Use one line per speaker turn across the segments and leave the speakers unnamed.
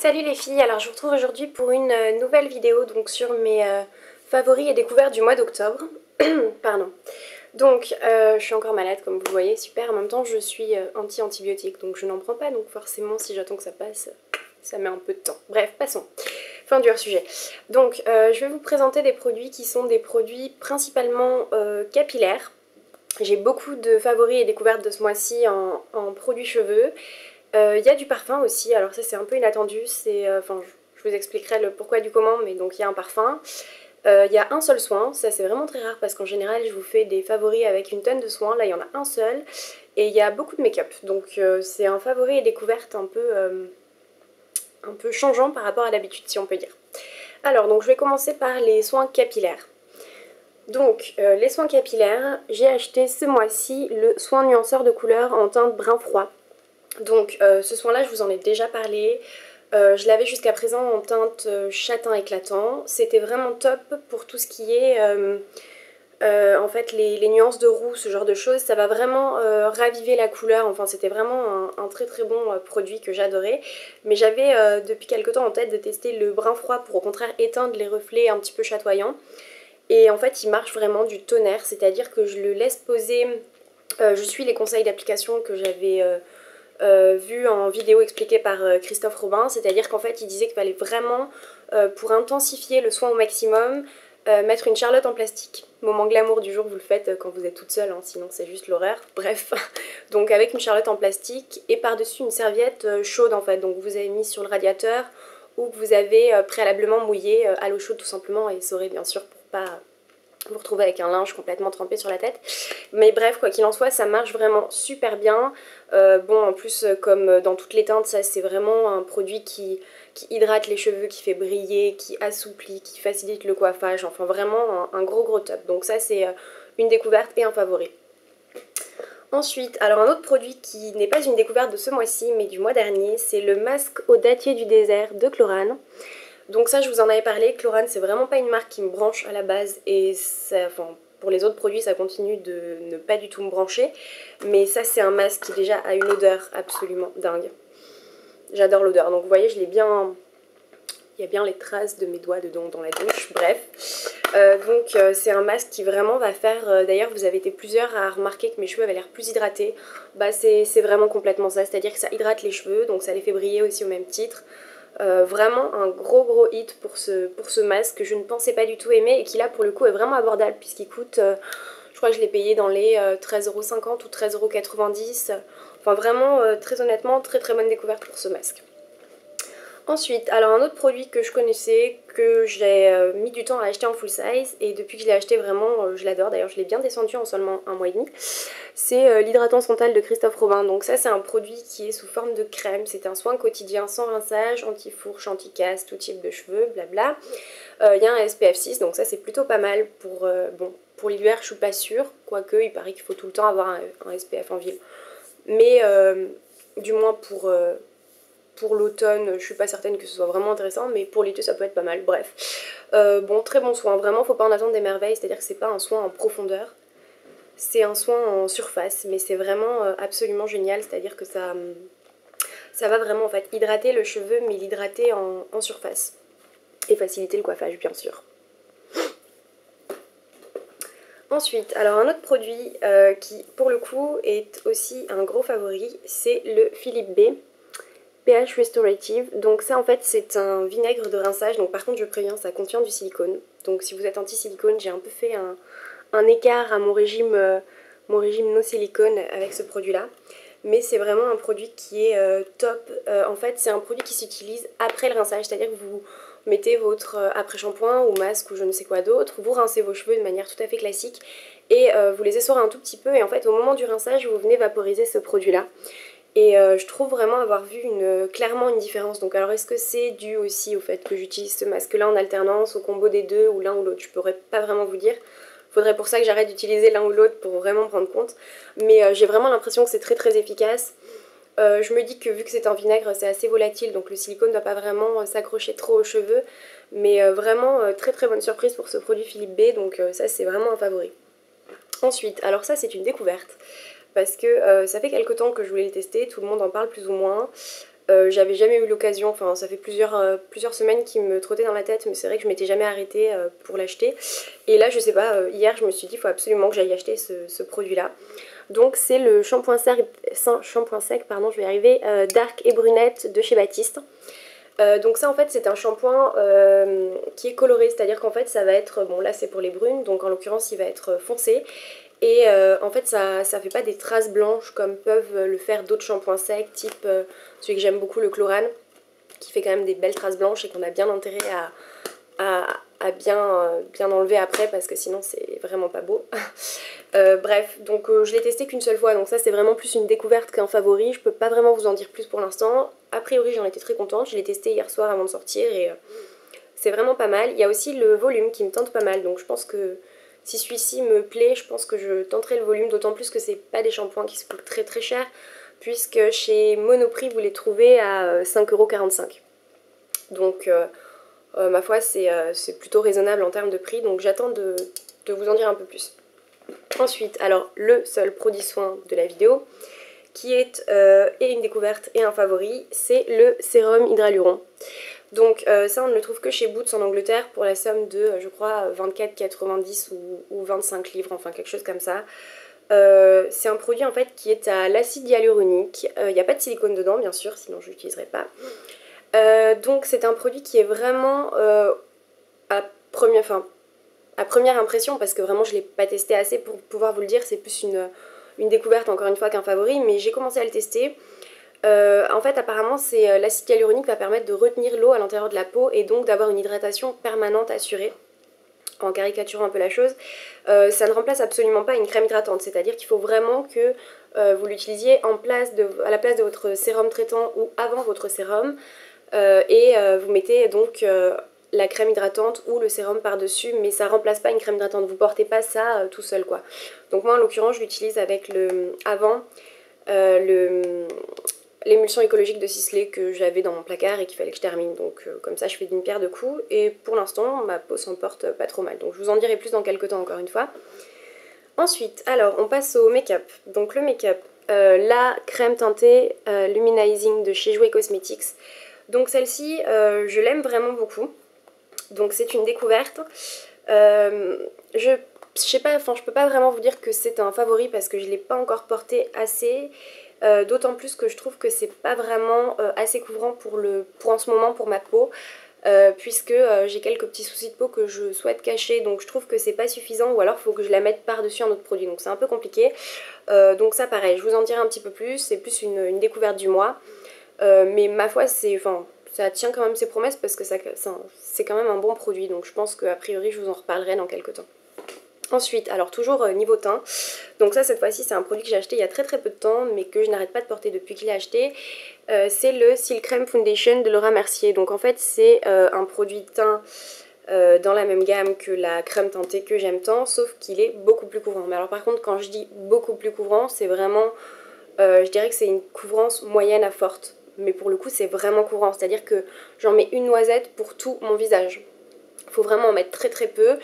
Salut les filles, alors je vous retrouve aujourd'hui pour une nouvelle vidéo donc sur mes favoris et découvertes du mois d'octobre. Pardon. Donc je suis encore malade comme vous le voyez, super, en même temps je suis anti-antibiotique donc je n'en prends pas, donc forcément si j'attends que ça passe, ça met un peu de temps. Bref, passons. Fin du hors-sujet. Donc je vais vous présenter des produits qui sont des produits principalement capillaires. J'ai beaucoup de favoris et découvertes de ce mois-ci en produits cheveux. Il y a du parfum aussi, alors ça c'est un peu inattendu, je vous expliquerai le pourquoi du comment, mais donc il y a un parfum. Il y a un seul soin, ça c'est vraiment très rare parce qu'en général je vous fais des favoris avec une tonne de soins, là il y en a un seul. Et il y a beaucoup de make-up, donc c'est un favori et découverte un peu changeant par rapport à d'habitude si on peut dire. Alors donc je vais commencer par les soins capillaires. Donc les soins capillaires, j'ai acheté ce mois-ci le soin nuanceur de couleur en teinte brun froid. Donc ce soin là je vous en ai déjà parlé, je l'avais jusqu'à présent en teinte châtain éclatant, c'était vraiment top pour tout ce qui est en fait les nuances de roux, ce genre de choses, ça va vraiment raviver la couleur, enfin c'était vraiment un très très bon produit que j'adorais. Mais j'avais depuis quelque temps en tête de tester le brun froid pour au contraire éteindre les reflets un petit peu chatoyants. Et en fait il marche vraiment du tonnerre, c'est-à-dire que je le laisse poser, je suis les conseils d'application que j'avais vu en vidéo expliquée par Christophe Robin, c'est-à-dire qu'en fait il disait qu'il fallait vraiment, pour intensifier le soin au maximum, mettre une charlotte en plastique. Moment glamour du jour, vous le faites quand vous êtes toute seule, hein, sinon c'est juste l'horreur, bref. Donc avec une charlotte en plastique et par-dessus une serviette chaude en fait, donc vous avez mis sur le radiateur ou que vous avez préalablement mouillé à l'eau chaude tout simplement et essoré bien sûr pour pas vous retrouver avec un linge complètement trempé sur la tête. Mais bref, quoi qu'il en soit, ça marche vraiment super bien. Bon, en plus, comme dans toutes les teintes, ça c'est vraiment un produit qui hydrate les cheveux, qui fait briller, qui assouplit, qui facilite le coiffage. Enfin, vraiment un gros gros top. Donc ça, c'est une découverte et un favori. Ensuite, alors un autre produit qui n'est pas une découverte de ce mois-ci, mais du mois dernier, c'est le masque au dattier du désert de Chlorane. Donc ça je vous en avais parlé, Chlorane c'est vraiment pas une marque qui me branche à la base et ça, enfin, pour les autres produits ça continue de ne pas du tout me brancher. Mais ça c'est un masque qui déjà a une odeur absolument dingue. J'adore l'odeur, donc vous voyez je l'ai bien... Il y a bien les traces de mes doigts dedans dans la douche, bref. C'est un masque qui vraiment va faire... D'ailleurs vous avez été plusieurs à remarquer que mes cheveux avaient l'air plus hydratés. Bah c'est vraiment complètement ça, c'est-à-dire que ça hydrate les cheveux, donc ça les fait briller aussi au même titre. Vraiment un gros hit pour ce masque que je ne pensais pas du tout aimer et qui là pour le coup est vraiment abordable puisqu'il coûte, je crois que je l'ai payé dans les 13,50€ ou 13,90€. Enfin vraiment très honnêtement très bonne découverte pour ce masque. Ensuite, alors un autre produit que je connaissais, que j'ai mis du temps à acheter en full size et depuis que je l'ai acheté vraiment je l'adore, d'ailleurs je l'ai bien descendu en seulement un mois et demi, c'est l'hydratant Santal de Christophe Robin. Donc ça c'est un produit qui est sous forme de crème, c'est un soin quotidien sans rinçage, anti-fourche, anti-casse, tout type de cheveux, blabla. Il y a un SPF 6 donc ça c'est plutôt pas mal pour, bon, pour l'hiver je suis pas sûre, quoique il paraît qu'il faut tout le temps avoir un SPF en ville. Mais du moins pour l'automne, je suis pas certaine que ce soit vraiment intéressant, mais pour l'été ça peut être pas mal, bref. Bon, très bon soin, vraiment faut pas en attendre des merveilles, c'est-à-dire que c'est pas un soin en profondeur, c'est un soin en surface, mais c'est vraiment absolument génial, c'est-à-dire que ça va vraiment en fait hydrater le cheveu, mais l'hydrater en surface. Et faciliter le coiffage bien sûr. Ensuite, alors un autre produit qui pour le coup est aussi un gros favori, c'est le Philippe B. pH Restorative, donc ça en fait c'est un vinaigre de rinçage, donc par contre je préviens ça contient du silicone, donc si vous êtes anti-silicone j'ai un peu fait un écart à mon régime no silicone avec ce produit là, mais c'est vraiment un produit qui est top. En fait c'est un produit qui s'utilise après le rinçage, c'est à dire que vous mettez votre après-shampoing ou masque ou je ne sais quoi d'autre, vous rincez vos cheveux de manière tout à fait classique et vous les essorez un tout petit peu et en fait au moment du rinçage vous venez vaporiser ce produit là. Et je trouve vraiment avoir vu clairement une différence. Donc alors est-ce que c'est dû aussi au fait que j'utilise ce masque là en alternance, au combo des deux ou l'un ou l'autre, je pourrais pas vraiment vous dire. Faudrait pour ça que j'arrête d'utiliser l'un ou l'autre pour vraiment me rendre compte. Mais j'ai vraiment l'impression que c'est très efficace. Je me dis que vu que c'est un vinaigre c'est assez volatile donc le silicone ne doit pas vraiment s'accrocher trop aux cheveux. Mais vraiment très bonne surprise pour ce produit Philippe B, donc ça c'est vraiment un favori. Ensuite, alors ça c'est une découverte. Parce que ça fait quelques temps que je voulais le tester, tout le monde en parle plus ou moins. J'avais jamais eu l'occasion, enfin ça fait plusieurs semaines qu'il me trottait dans la tête, mais c'est vrai que je m'étais jamais arrêtée pour l'acheter. Et là je sais pas, hier je me suis dit il faut absolument que j'aille acheter ce produit là. Donc c'est le shampoing sec, pardon, je vais y arriver, Dark et Brunette de chez Baptiste. Donc ça en fait c'est un shampoing qui est coloré, c'est-à-dire qu'en fait ça va être, bon là c'est pour les brunes, donc en l'occurrence il va être foncé. Et en fait ça fait pas des traces blanches comme peuvent le faire d'autres shampoings secs, type celui que j'aime beaucoup, le Chlorane, qui fait quand même des belles traces blanches et qu'on a bien intérêt à bien enlever après parce que sinon c'est vraiment pas beau. Bref, donc je l'ai testé qu'une seule fois, donc ça c'est vraiment plus une découverte qu'un favori, je peux pas vraiment vous en dire plus pour l'instant. A priori j'en étais très contente, je l'ai testé hier soir avant de sortir et c'est vraiment pas mal. Il y a aussi le volume qui me tente pas mal, donc je pense que si celui-ci me plaît, je pense que je tenterai le volume, d'autant plus que c'est pas des shampoings qui se coûtent très très cher, puisque chez Monoprix vous les trouvez à 5,45 €. Donc ma foi c'est plutôt raisonnable en termes de prix, donc j'attends de vous en dire un peu plus. Ensuite, alors le seul produit soin de la vidéo, qui est et une découverte et un favori, c'est le sérum Hydraluron. Donc ça on ne le trouve que chez Boots en Angleterre pour la somme de je crois 24,90 ou 25 livres, enfin quelque chose comme ça. C'est un produit en fait qui est à l'acide hyaluronique, il n'y a pas de silicone dedans bien sûr, sinon je l'utiliserai pas. Donc c'est un produit qui est vraiment à première impression, parce que vraiment je ne l'ai pas testé assez pour pouvoir vous le dire, c'est plus une découverte encore une fois qu'un favori, mais j'ai commencé à le tester. En fait apparemment c'est l'acide hyaluronique va permettre de retenir l'eau à l'intérieur de la peau et donc d'avoir une hydratation permanente assurée. En caricaturant un peu la chose, ça ne remplace absolument pas une crème hydratante, c'est-à-dire qu'il faut vraiment que vous l'utilisiez à la place de votre sérum traitant ou avant votre sérum, et vous mettez donc la crème hydratante ou le sérum par-dessus, mais ça remplace pas une crème hydratante, vous portez pas ça tout seul quoi. Donc moi en l'occurrence je l'utilise avec l'émulsion écologique de Sisley que j'avais dans mon placard et qu'il fallait que je termine, donc comme ça je fais d'une pierre deux coups et pour l'instant ma peau s'en porte pas trop mal, donc je vous en dirai plus dans quelques temps encore une fois. Ensuite, alors on passe au make-up. Donc le make-up, la crème teintée Luminizing de chez Jouer Cosmetics. Donc celle-ci je l'aime vraiment beaucoup, donc c'est une découverte. Je sais pas, enfin je peux pas vraiment vous dire que c'est un favori parce que je l'ai pas encore porté assez. D'autant plus que je trouve que c'est pas vraiment assez couvrant pour en ce moment pour ma peau, puisque j'ai quelques petits soucis de peau que je souhaite cacher, donc je trouve que c'est pas suffisant, ou alors il faut que je la mette par-dessus un autre produit, donc c'est un peu compliqué. Donc ça pareil, je vous en dirai un petit peu plus, c'est plus une découverte du mois, mais ma foi ça tient quand même ses promesses parce que c'est quand même un bon produit, donc je pense qu'a priori je vous en reparlerai dans quelques temps. Ensuite, alors toujours niveau teint, donc ça cette fois-ci c'est un produit que j'ai acheté il y a très peu de temps mais que je n'arrête pas de porter depuis qu'il est acheté, c'est le Silk Creme Foundation de Laura Mercier. Donc en fait c'est un produit teint dans la même gamme que la crème teintée que j'aime tant, sauf qu'il est beaucoup plus couvrant. Mais alors par contre quand je dis beaucoup plus couvrant, c'est vraiment, je dirais que c'est une couvrance moyenne à forte, mais pour le coup c'est vraiment couvrant, c'est-à-dire que j'en mets une noisette pour tout mon visage. Faut vraiment en mettre très peu.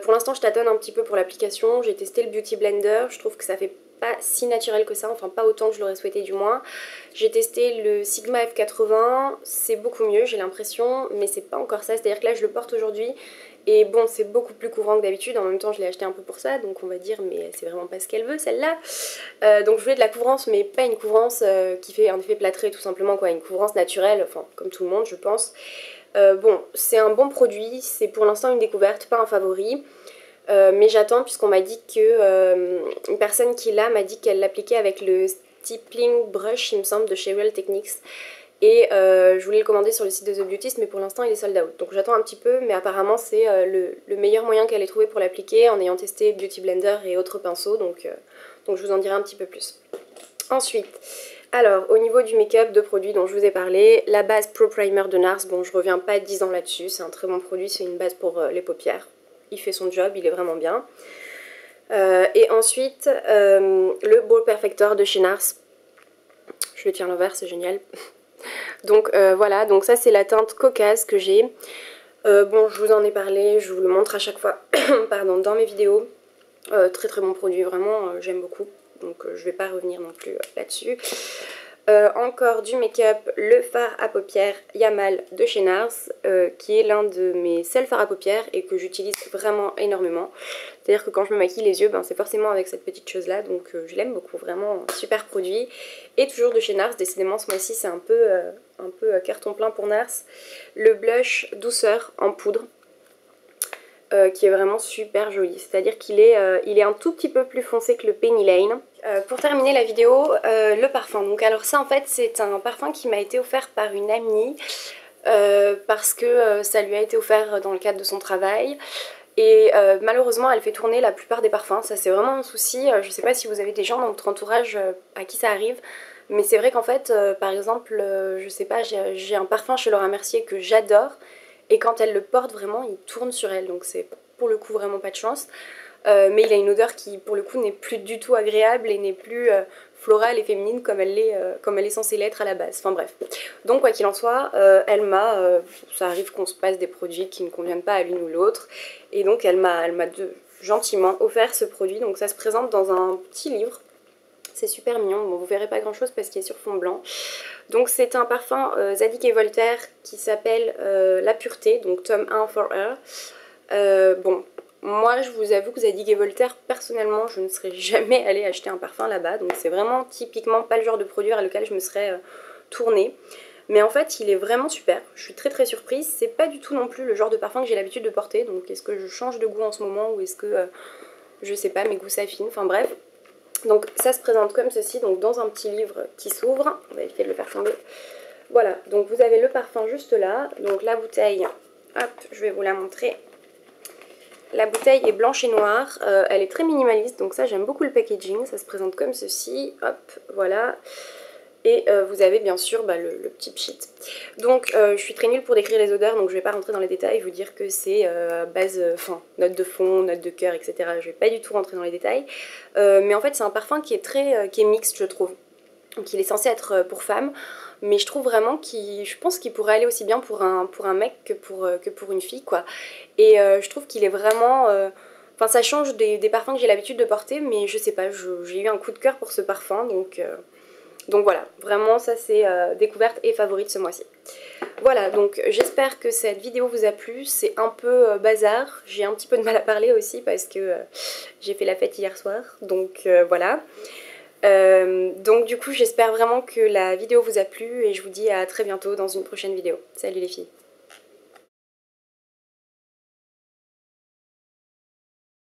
Pour l'instant je tâtonne un petit peu pour l'application, j'ai testé le Beauty Blender, je trouve que ça fait pas si naturel que ça, enfin pas autant que je l'aurais souhaité du moins. J'ai testé le Sigma F80, c'est beaucoup mieux j'ai l'impression, mais c'est pas encore ça, c'est-à-dire que là je le porte aujourd'hui et bon c'est beaucoup plus couvrant que d'habitude, en même temps je l'ai acheté un peu pour ça, donc on va dire mais c'est vraiment pas ce qu'elle veut celle-là. Donc je voulais de la couvrance mais pas une couvrance qui fait un effet plâtré tout simplement quoi, une couvrance naturelle, enfin comme tout le monde je pense. Bon, c'est un bon produit, c'est pour l'instant une découverte, pas un favori, mais j'attends puisqu'on m'a dit que une personne qui l'a m'a dit qu'elle l'appliquait avec le Stippling Brush, il me semble, de chez Real Techniques, et je voulais le commander sur le site de The Beautist, mais pour l'instant il est sold out, donc j'attends un petit peu, mais apparemment c'est le meilleur moyen qu'elle ait trouvé pour l'appliquer en ayant testé Beauty Blender et autres pinceaux, donc je vous en dirai un petit peu plus. Ensuite, alors au niveau du make-up de produits dont je vous ai parlé, la base Pro Primer de NARS, bon je reviens pas 10 ans là-dessus, c'est un très bon produit, c'est une base pour les paupières, il fait son job, il est vraiment bien. Et ensuite le Brow Perfector de chez NARS, je le tiens à l'envers, c'est génial. Donc voilà, donc ça c'est la teinte Caucase que j'ai. Bon je vous en ai parlé, je vous le montre à chaque fois pardon, dans mes vidéos. Très bon produit, vraiment j'aime beaucoup. Donc je vais pas revenir non plus là-dessus. Encore du make-up, le fard à paupières Yamal de chez NARS, qui est l'un de mes seuls fards à paupières et que j'utilise vraiment énormément. C'est-à-dire que quand je me maquille les yeux, ben, c'est forcément avec cette petite chose-là, donc je l'aime beaucoup, vraiment super produit. Et toujours de chez NARS, décidément ce mois-ci c'est un peu carton plein pour NARS. Le blush douceur en poudre. Qui est vraiment super joli, c'est-à-dire qu'il est, il est un tout petit peu plus foncé que le Penny Lane. Pour terminer la vidéo, le parfum. Donc alors ça en fait c'est un parfum qui m'a été offert par une amie parce que ça lui a été offert dans le cadre de son travail. Et malheureusement elle fait tourner la plupart des parfums, ça c'est vraiment un souci. Je sais pas si vous avez des gens dans votre entourage à qui ça arrive, mais c'est vrai qu'en fait par exemple je sais pas, j'ai un parfum chez Laura Mercier que j'adore et quand elle le porte vraiment il tourne sur elle, donc c'est pour le coup vraiment pas de chance. Mais il a une odeur qui pour le coup n'est plus du tout agréable et n'est plus florale et féminine comme elle est censée l'être à la base, enfin bref. Donc quoi qu'il en soit, ça arrive qu'on se passe des produits qui ne conviennent pas à l'une ou l'autre, et donc elle m'a gentiment offert ce produit, donc ça se présente dans un petit livre. C'est super mignon, bon, vous verrez pas grand chose parce qu'il est sur fond blanc. Donc c'est un parfum Zadig et Voltaire qui s'appelle La Pureté, donc tome 1 for her. Bon, moi je vous avoue que Zadig et Voltaire, personnellement je ne serais jamais allée acheter un parfum là-bas, donc c'est vraiment typiquement pas le genre de produit vers lequel je me serais tournée. Mais en fait il est vraiment super, je suis très surprise, c'est pas du tout non plus le genre de parfum que j'ai l'habitude de porter, donc est-ce que je change de goût en ce moment ou est-ce que, je sais pas, mes goûts s'affinent, enfin bref. Donc ça se présente comme ceci, donc dans un petit livre qui s'ouvre, on va éviter de le faire tomber. Voilà, donc vous avez le parfum juste là, donc la bouteille, hop, je vais vous la montrer. La bouteille est blanche et noire, elle est très minimaliste, donc ça j'aime beaucoup le packaging, ça se présente comme ceci, hop, voilà. Et vous avez bien sûr le petit pchit. Donc je suis très nulle pour décrire les odeurs, donc je vais pas rentrer dans les détails, vous dire que c'est base, note de fond, note de cœur, etc. Je vais pas du tout rentrer dans les détails. Mais en fait c'est un parfum qui est mixte je trouve. Donc il est censé être pour femmes, mais je trouve vraiment je pense qu'il pourrait aller aussi bien pour un mec que pour une fille quoi. Et je trouve qu'il est vraiment... Enfin ça change des parfums que j'ai l'habitude de porter, mais je sais pas, j'ai eu un coup de cœur pour ce parfum, donc voilà, vraiment ça c'est découverte et favorite ce mois-ci. Voilà, donc j'espère que cette vidéo vous a plu, c'est un peu bazar, j'ai un petit peu de mal à parler aussi parce que j'ai fait la fête hier soir, donc voilà. Donc du coup j'espère vraiment que la vidéo vous a plu et je vous dis à très bientôt dans une prochaine vidéo. Salut les filles!